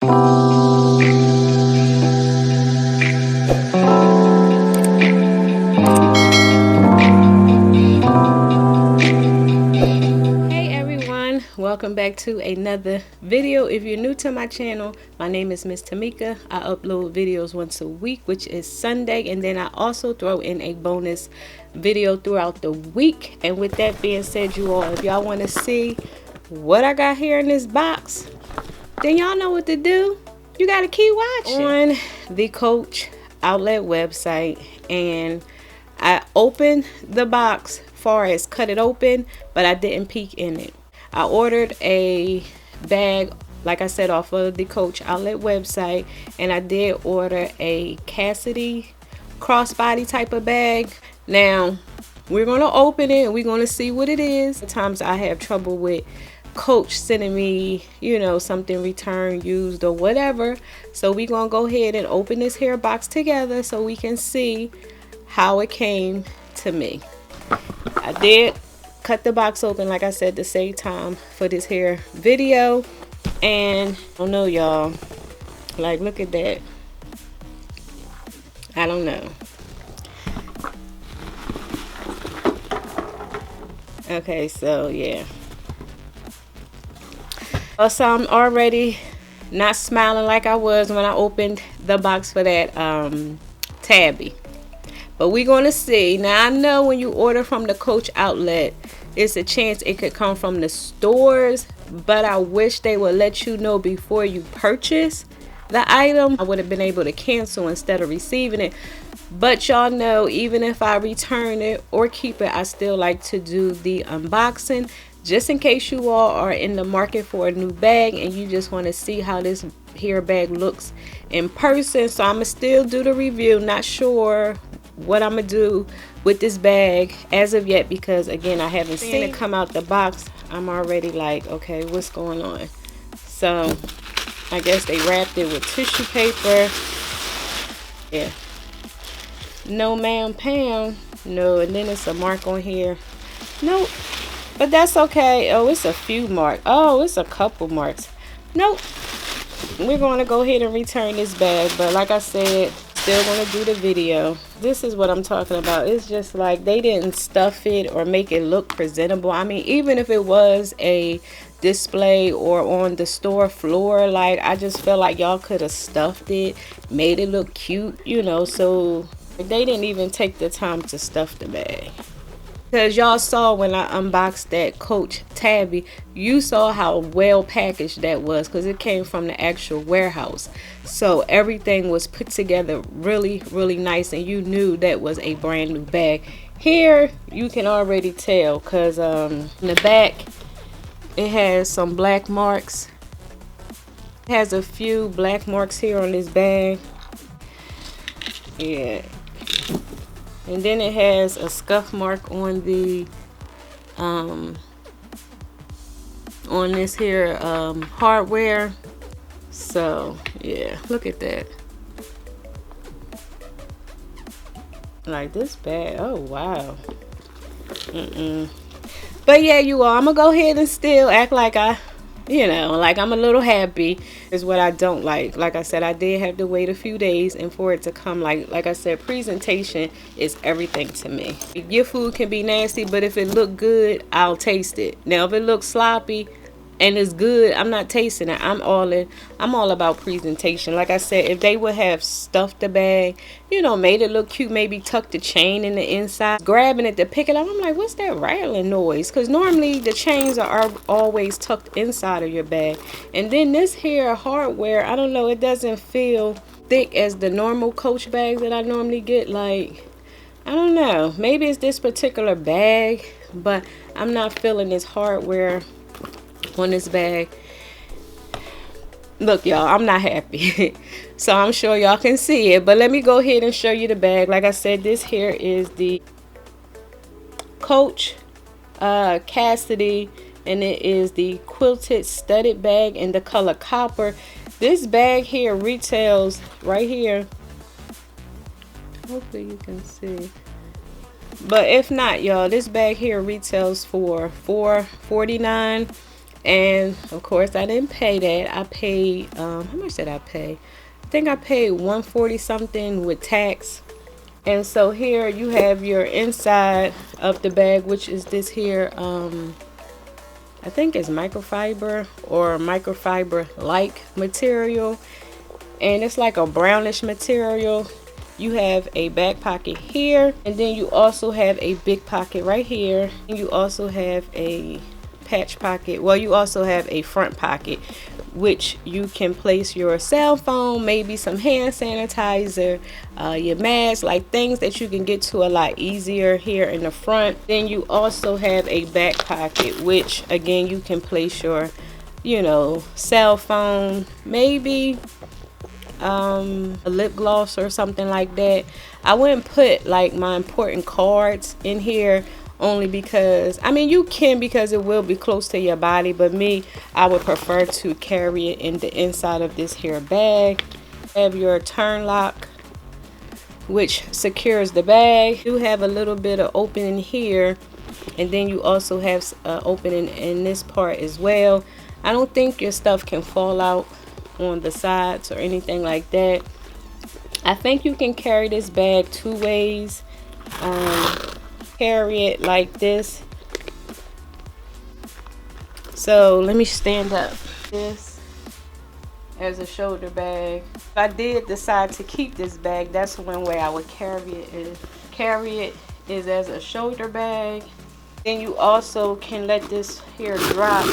Welcome back to another video. If you're new to my channel, my name is Miss Tamika. I upload videos once a week, which is Sunday, and then I also throw in a bonus video throughout the week. And with that being said, you all, if y'all want to see what I got here in this box, then y'all know what to do. You gotta keep watching on the Coach outlet website, and I opened the box far as cut it open, but I didn't peek in it. I ordered a bag, like I said, off of the Coach outlet website, and I did order a Cassidy crossbody type of bag. Now we're going to open it and we're going to see what it is. Sometimes I have trouble with Coach sending me, you know, something returned, used, or whatever. So we're going to go ahead and open this here box together so we can see how it came to me. I did cut the box open, like I said, to save time for this here video. And I don't know, y'all, like, look at that. I don't know. Okay, so yeah, so I'm already not smiling like I was when I opened the box for that tabby. But we're going to see. Now, I know when you order from the Coach outlet, it's a chance it could come from the stores, but I wish they would let you know before you purchase the item. I would have been able to cancel instead of receiving it. But y'all know, even if I return it or keep it, I still like to do the unboxing, just in case you all are in the market for a new bag and you just want to see how this here bag looks in person. So I'm gonna still do the review. Not sure what I'm gonna do with this bag as of yet, because again, I haven't seen it come out the box. I'm already like, okay, what's going on? So I guess they wrapped it with tissue paper. Yeah, no ma'am Pam, no. And then it's a mark on here. Nope, but that's okay. Oh, it's a few marks. Oh, it's a couple marks. Nope, we're going to go ahead and return this bag. But like I said, still going to do the video. This is what I'm talking about. It's just like they didn't stuff it or make it look presentable. I mean, even if it was a display or on the store floor, like, I just felt like y'all could have stuffed it, made it look cute, you know. So they didn't even take the time to stuff the bag. Because y'all saw when I unboxed that Coach tabby, you saw how well packaged that was, because it came from the actual warehouse. So everything was put together really, really nice, and you knew that was a brand new bag. Here you can already tell, because in the back it has some black marks. It has a few black marks here on this bag. Yeah. And then it has a scuff mark on the on this here hardware. So yeah, look at that. Like, this bag, oh wow. But yeah, you all, I'm gonna go ahead and still act like like I'm a little happy. Is what I don't like. Like I said, I did have to wait a few days and for it to come. Like I said, presentation is everything to me. Your food can be nasty, but if it look good, I'll taste it. Now if it looks sloppy and it's good, I'm not tasting it. I'm all about presentation. Like I said, if they would have stuffed the bag, you know, made it look cute, maybe tucked the chain in the inside, grabbing it to pick it up, I'm like, what's that rattling noise? Because normally the chains are always tucked inside of your bag. And then this here hardware, I don't know, it doesn't feel thick as the normal Coach bags that I normally get. Like, I don't know, maybe it's this particular bag, but I'm not feeling this hardware on this bag. Look, y'all, I'm not happy. So I'm sure y'all can see it, but let me go ahead and show you the bag. Like I said, this here is the Coach Cassidy, and it is the quilted studded bag in the color copper. This bag here retails right here, hopefully you can see, but if not, y'all, this bag here retails for $4.49. And of course I didn't pay that. I paid how much did I pay? I think I paid 140 something with tax. And so here you have your inside of the bag, which is this here I think it's microfiber or microfiber like material, and it's like a brownish material. You have a back pocket here, and then you also have a big pocket right here, and you also have a patch pocket. Well, you also have a front pocket, which you can place your cell phone, maybe some hand sanitizer, your mask, like things that you can get to a lot easier here in the front. Then you also have a back pocket, which again you can place your, you know, cell phone, maybe a lip gloss or something like that. I wouldn't put like my important cards in here, only because I mean you can, because it will be close to your body, but me, I would prefer to carry it in the inside of this here bag. Have your turn lock, which secures the bag. You have a little bit of opening here, and then you also have opening in this part as well. I don't think your stuff can fall out on the sides or anything like that. I think you can carry this bag two ways. Carry it like this. So let me stand up. This as a shoulder bag. If I did decide to keep this bag, that's one way I would carry it. Carry it is as a shoulder bag. Then you also can let this here drop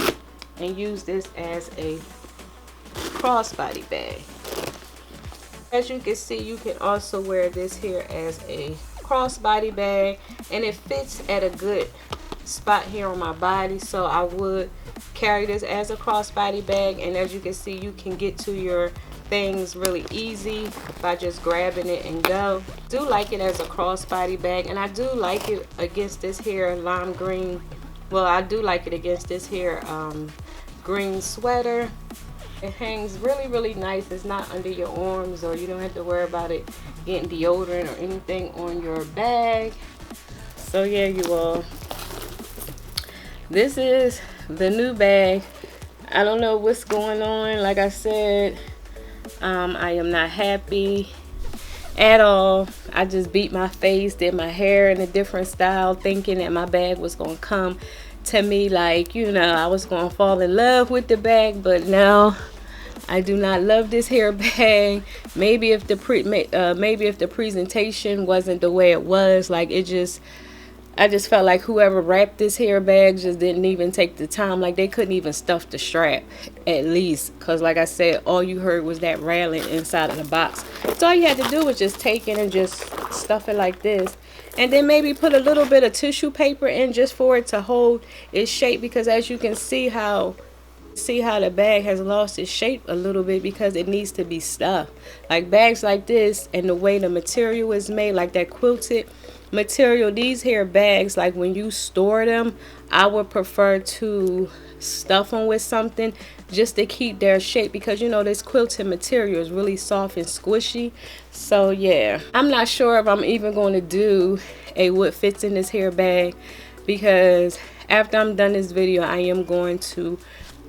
and use this as a crossbody bag. As you can see, you can also wear this here as a crossbody bag, and it fits at a good spot here on my body, so I would carry this as a crossbody bag. And as you can see, you can get to your things really easy by just grabbing it and go. I do like it as a crossbody bag, and I do like it against this here lime green, well, I do like it against this here green sweater. It hangs really nice. It's not under your arms, or you don't have to worry about it getting deodorant or anything on your bag. So yeah, you all, this is the new bag. I don't know what's going on. Like I said, I am not happy at all. I just beat my face, did my hair in a different style, thinking that my bag was gonna come to me, like, you know, I was gonna fall in love with the bag. But no, I do not love this hair bag. Maybe if the presentation wasn't the way it was, like I just felt like whoever wrapped this hair bag just didn't even take the time. Like they couldn't even stuff the strap at least, because like I said, all you heard was that rattling inside of the box. So all you had to do was just take it and just stuff it like this, and then maybe put a little bit of tissue paper in just for it to hold its shape, because as you can see how the bag has lost its shape a little bit because it needs to be stuffed. Like bags like this, and the way the material is made, like that quilted material, these here bags, like when you store them, I would prefer to stuff them with something just to keep their shape, because you know this quilted material is really soft and squishy. So yeah, I'm not sure if I'm even going to do a what fits in this hair bag, because after I'm done this video, I am going to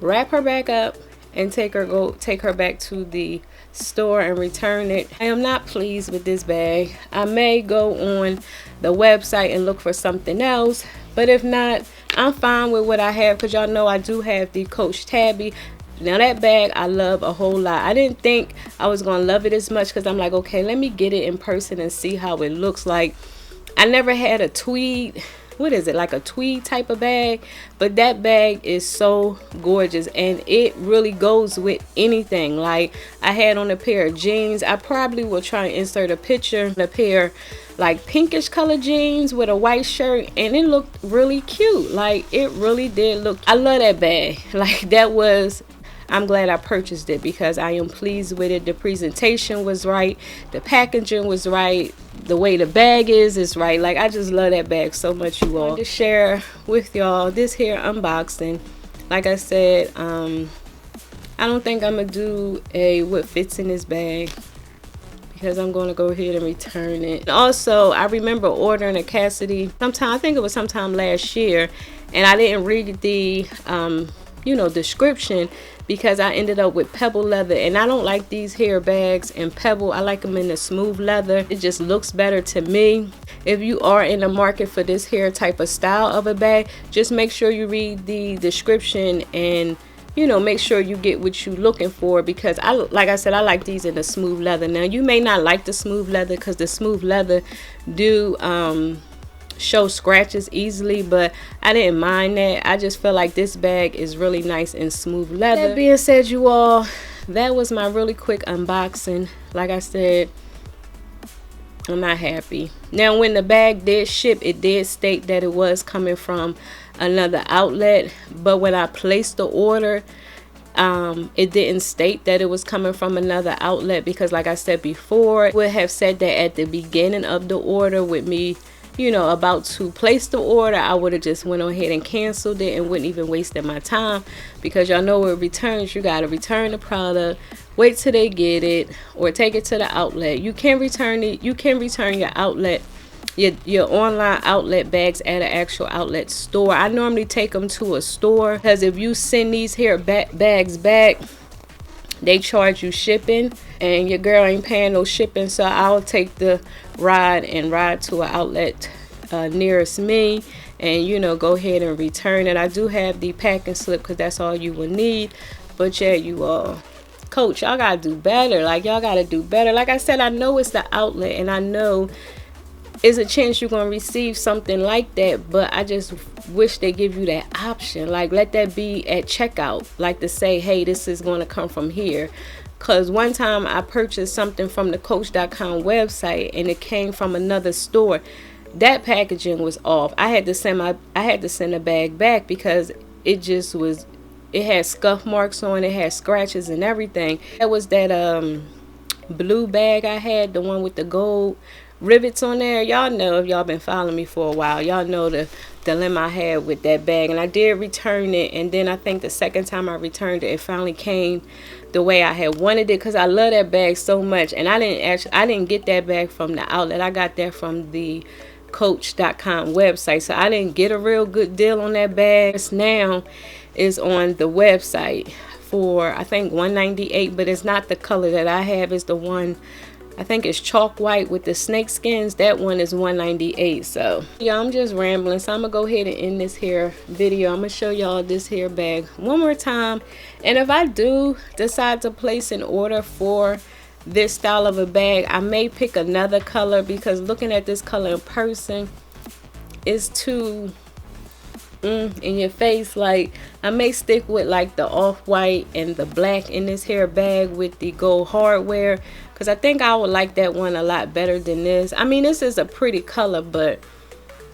wrap her back up and take her back to the store and return it. I am not pleased with this bag. I may go on the website and look for something else, but if not, I'm fine with what I have, because y'all know I do have the Coach Tabby. Now that bag I love a whole lot. I didn't think I was gonna love it as much, because I'm like, okay, let me get it in person and see how it looks like. I never had a tweed, what is it, like a tweed type of bag, but that bag is so gorgeous, and it really goes with anything. Like I had on a pair of jeans. I probably will try and insert a picture, a pair like pinkish color jeans with a white shirt, and it looked really cute. Like it really did look, I love that bag. Like that was, I'm glad I purchased it, because I am pleased with it. The presentation was right, the packaging was right, the way the bag is right. Like I just love that bag so much, you all. To share with y'all this here unboxing. Like I said, I don't think I'm gonna do a what fits in this bag, because I'm going to go ahead and return it. And also, I remember ordering a Cassidy sometime, I think it was sometime last year, and I didn't read the description, because I ended up with pebble leather, and I don't like these hair bags in pebble. I like them in the smooth leather. It just looks better to me. If you are in the market for this hair type of style of a bag, just make sure you read the description and make sure you get what you're looking for, because like I said, I like these in the smooth leather. Now you may not like the smooth leather because the smooth leather do show scratches easily, but I didn't mind that. I just feel like this bag is really nice and smooth leather. That being said, you all, that was my really quick unboxing. Like I said, I'm not happy. Now when the bag did ship, it did state that it was coming from another outlet, but when I placed the order, it didn't state that it was coming from another outlet, because like I said before, it would have said that at the beginning of the order with me about to place the order. I would have just went ahead and canceled it and wouldn't even wasted my time, because y'all know with returns, you got to return the product, wait till they get it, or take it to the outlet. You can return it. You can return your outlet, your online outlet bags at an actual outlet store. I normally take them to a store, because if you send these hair bags back, they charge you shipping, and your girl ain't paying no shipping. So I'll take the ride to an outlet nearest me, and go ahead and return it. I do have the packing slip, because that's all you will need. But yeah, you all, Coach, y'all gotta do better. Like, y'all gotta do better. Like I said, I know it's the outlet, and I know it's a chance you're gonna receive something like that, but I just wish they give you that option. Like, let that be at checkout, like to say, hey, this is going to come from here. Because one time I purchased something from the Coach.com website, and it came from another store. That packaging was off. I had to send the bag back, because it just was, it had scuff marks on it, had scratches and everything. That was that blue bag I had, the one with the gold rivets on there. Y'all know, if y'all been following me for a while, y'all know the dilemma I had with that bag. And I did return it, and then I think the second time I returned it, it finally came the way I had wanted it, because I love that bag so much. And I didn't get that bag from the outlet. I got that from the Coach.com website, so I didn't get a real good deal on that bag. It's now is on the website for, I think, $198, but it's not the color that I have. It's the one, I think it's chalk white with the snake skins. That one is $198. So yeah, I'm just rambling, so I'm gonna go ahead and end this here video. I'm gonna show y'all this here bag one more time, and if I do decide to place an order for this style of a bag, I may pick another color, because looking at this color in person is too in your face. Like, I may stick with like the off-white and the black in this hair bag with the gold hardware, because I think I would like that one a lot better than this. I mean, this is a pretty color, but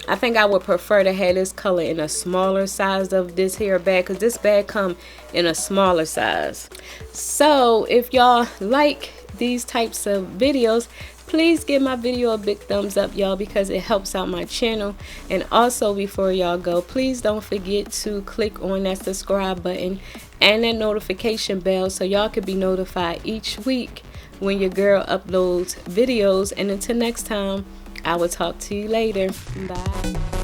I think I would prefer to have this color in a smaller size of this hair bag, because this bag come in a smaller size. So if y'all like these types of videos, please give my video a big thumbs up, y'all, because it helps out my channel. And also, before y'all go, please don't forget to click on that subscribe button and that notification bell, so y'all can be notified each week when your girl uploads videos. And until next time, I will talk to you later. Bye.